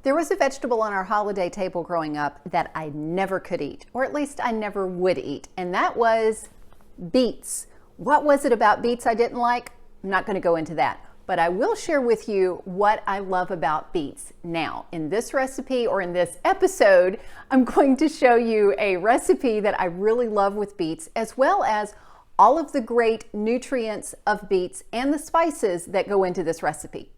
There was a vegetable on our holiday table growing up that I never could eat, or at least I never would eat, and that was beets. What was it about beets I didn't like? I'm not going to go into that, but I will share with you what I love about beets. Now, in this recipe or in this episode, I'm going to show you a recipe that I really love with beets, as well as all of the great nutrients of beets and the spices that go into this recipe.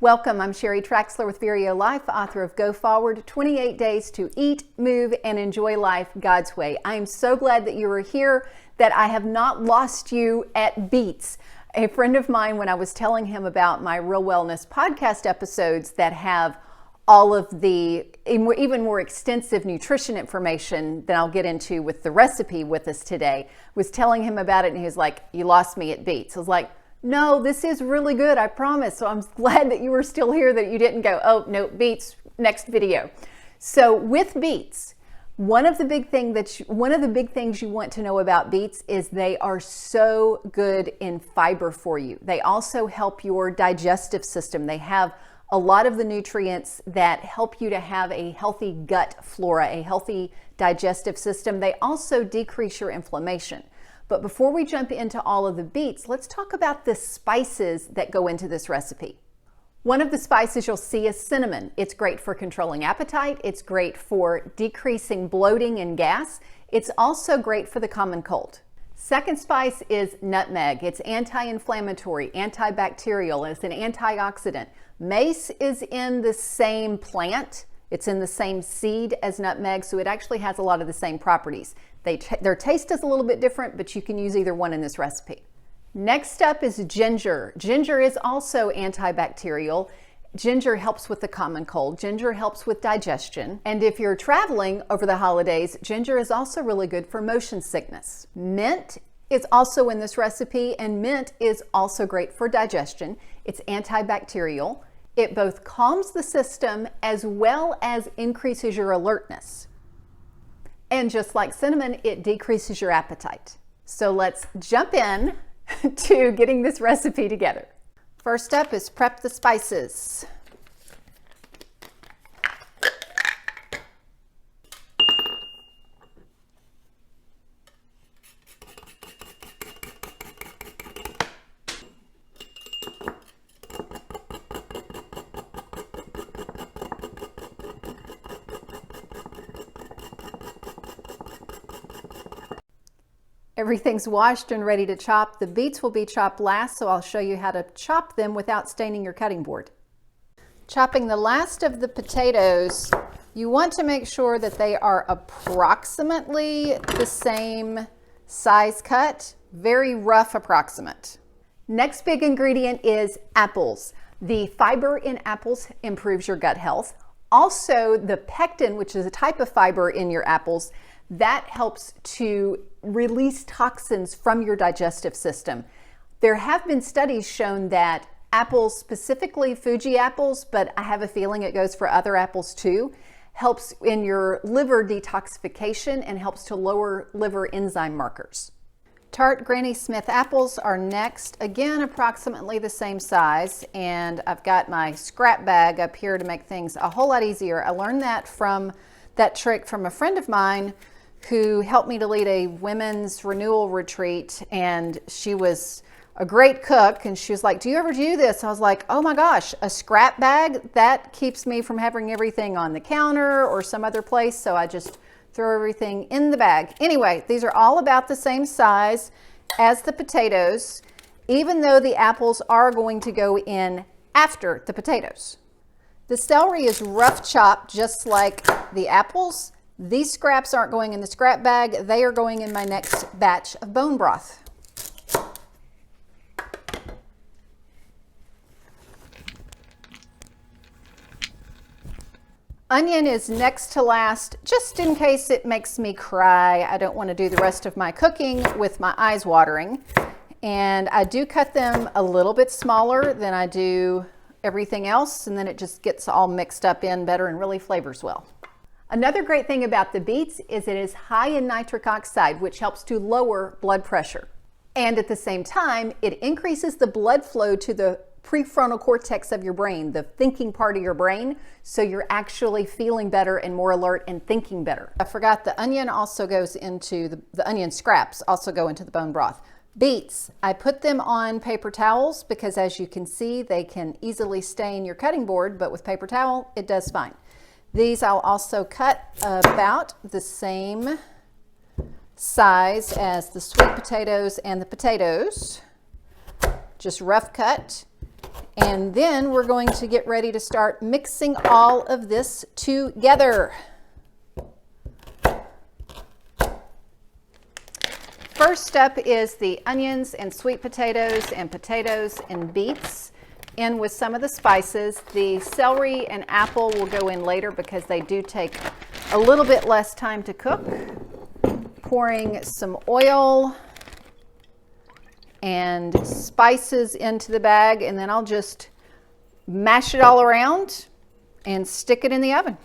Welcome, I'm Sherry Traxler with Nourish Life, author of Go Forward, 28 Days to Eat, Move, and Enjoy Life God's Way. I am so glad that you are here, that I have not lost you at Beets. A friend of mine, when I was telling him about my Real Wellness podcast episodes that have all of the even more extensive nutrition information than I'll get into with the recipe with us today, was telling him about it and he was like, "You lost me at Beets." I was like, "No, this is really good, I promise." So I'm glad that you were still here, that you didn't go, "Oh, no, beets, next video." So with beets, one of the big things you want to know about beets is they are so good in fiber for you. They also help your digestive system. They have a lot of the nutrients that help you to have a healthy gut flora, a healthy digestive system. They also decrease your inflammation. But before we jump into all of the beets, let's talk about the spices that go into this recipe. One of the spices you'll see is cinnamon. It's great for controlling appetite. It's great for decreasing bloating and gas. It's also great for the common cold. Second spice is nutmeg. It's anti-inflammatory, antibacterial, it's an antioxidant. Mace is in the same plant. It's in the same seed as nutmeg, so it actually has a lot of the same properties. Their taste is a little bit different, but you can use either one in this recipe. Next up is ginger. Ginger is also antibacterial. Ginger helps with the common cold. Ginger helps with digestion. And if you're traveling over the holidays, ginger is also really good for motion sickness. Mint is also in this recipe, and mint is also great for digestion. It's antibacterial. It both calms the system as well as increases your alertness. And just like cinnamon, it decreases your appetite. So let's jump in to getting this recipe together. First up is prep the spices. Everything's washed and ready to chop. The beets will be chopped last, so I'll show you how to chop them without staining your cutting board. Chopping the last of the potatoes, you want to make sure that they are approximately the same size cut, very rough approximate. Next big ingredient is apples. The fiber in apples improves your gut health. Also, the pectin, which is a type of fiber in your apples, that helps to release toxins from your digestive system. There have been studies shown that apples, specifically Fuji apples, but I have a feeling it goes for other apples too, helps in your liver detoxification and helps to lower liver enzyme markers. Tart Granny Smith apples are next, again approximately the same size, and I've got my scrap bag up here to make things a whole lot easier. I learned that trick from a friend of mine who helped me to lead a women's renewal retreat, and she was a great cook, and she was like, "Do you ever do this?" I was like, "Oh my gosh, a scrap bag? That keeps me from having everything on the counter or some other place, so I just throw everything in the bag." Anyway, these are all about the same size as the potatoes, even though the apples are going to go in after the potatoes. The celery is rough chopped just like the apples. These scraps aren't going in the scrap bag. They are going in my next batch of bone broth. Onion is next to last, just in case it makes me cry. I don't want to do the rest of my cooking with my eyes watering. And I do cut them a little bit smaller than I do everything else, and then it just gets all mixed up in better and really flavors well. Another great thing about the beets is it is high in nitric oxide, which helps to lower blood pressure. And at the same time, it increases the blood flow to the prefrontal cortex of your brain, the thinking part of your brain, so you're actually feeling better and more alert and thinking better. I forgot the onion also goes into, the onion scraps also go into the bone broth. Beets, I put them on paper towels because as you can see, they can easily stain your cutting board, but with paper towel, it does fine. These I'll also cut about the same size as the sweet potatoes and the potatoes, just rough cut. And then we're going to get ready to start mixing all of this together. First up is the onions and sweet potatoes and beets in with some of the spices. The celery and apple will go in later because they do take a little bit less time to cook. Pouring some oil and spices into the bag, and then I'll just mash it all around and stick it in the oven.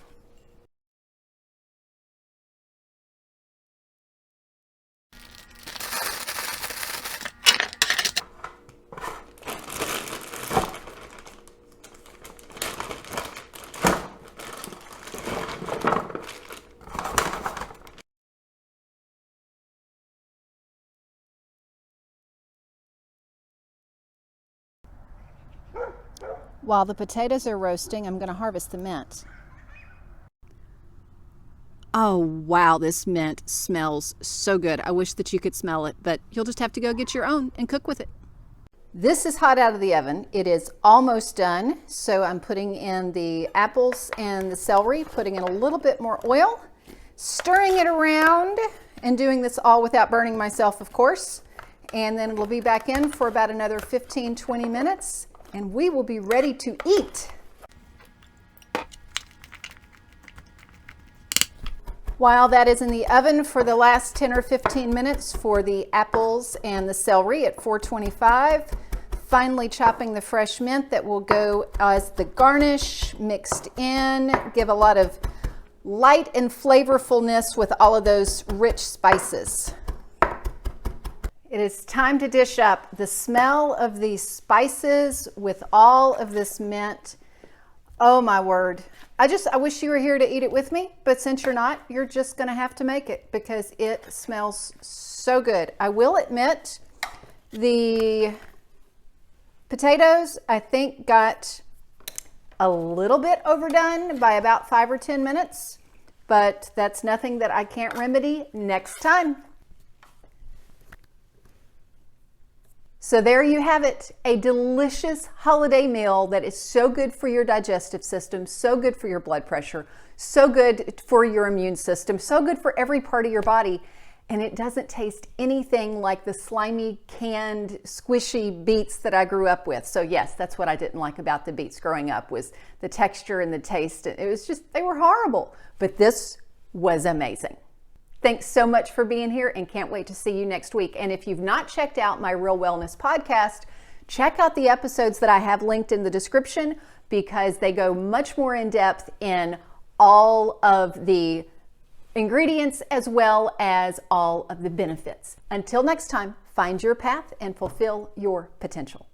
While the potatoes are roasting, I'm going to harvest the mint. Oh, wow, this mint smells so good. I wish that you could smell it, but you'll just have to go get your own and cook with it. This is hot out of the oven. It is almost done, so I'm putting in the apples and the celery, putting in a little bit more oil, stirring it around, and doing this all without burning myself, of course. And then we'll be back in for about another 15-20 minutes. And we will be ready to eat. While that is in the oven for the last 10 or 15 minutes for the apples and the celery at 425, finally chopping the fresh mint that will go as the garnish mixed in, give a lot of light and flavorfulness with all of those rich spices. It is time to dish up. The smell of these spices with all of this mint, oh my word. I wish you were here to eat it with me, but since you're not, you're just gonna have to make it because it smells so good. I will admit, the potatoes, I think, got a little bit overdone by about 5 or 10 minutes, but that's nothing that I can't remedy next time. So there you have it, a delicious holiday meal that is so good for your digestive system, so good for your blood pressure, so good for your immune system, so good for every part of your body. And it doesn't taste anything like the slimy, canned, squishy beets that I grew up with. So yes, that's what I didn't like about the beets growing up, was the texture and the taste. It was just, they were horrible. But this was amazing. Thanks so much for being here and can't wait to see you next week. And if you've not checked out my Real Wellness podcast, check out the episodes that I have linked in the description because they go much more in depth in all of the ingredients as well as all of the benefits. Until next time, find your path and fulfill your potential.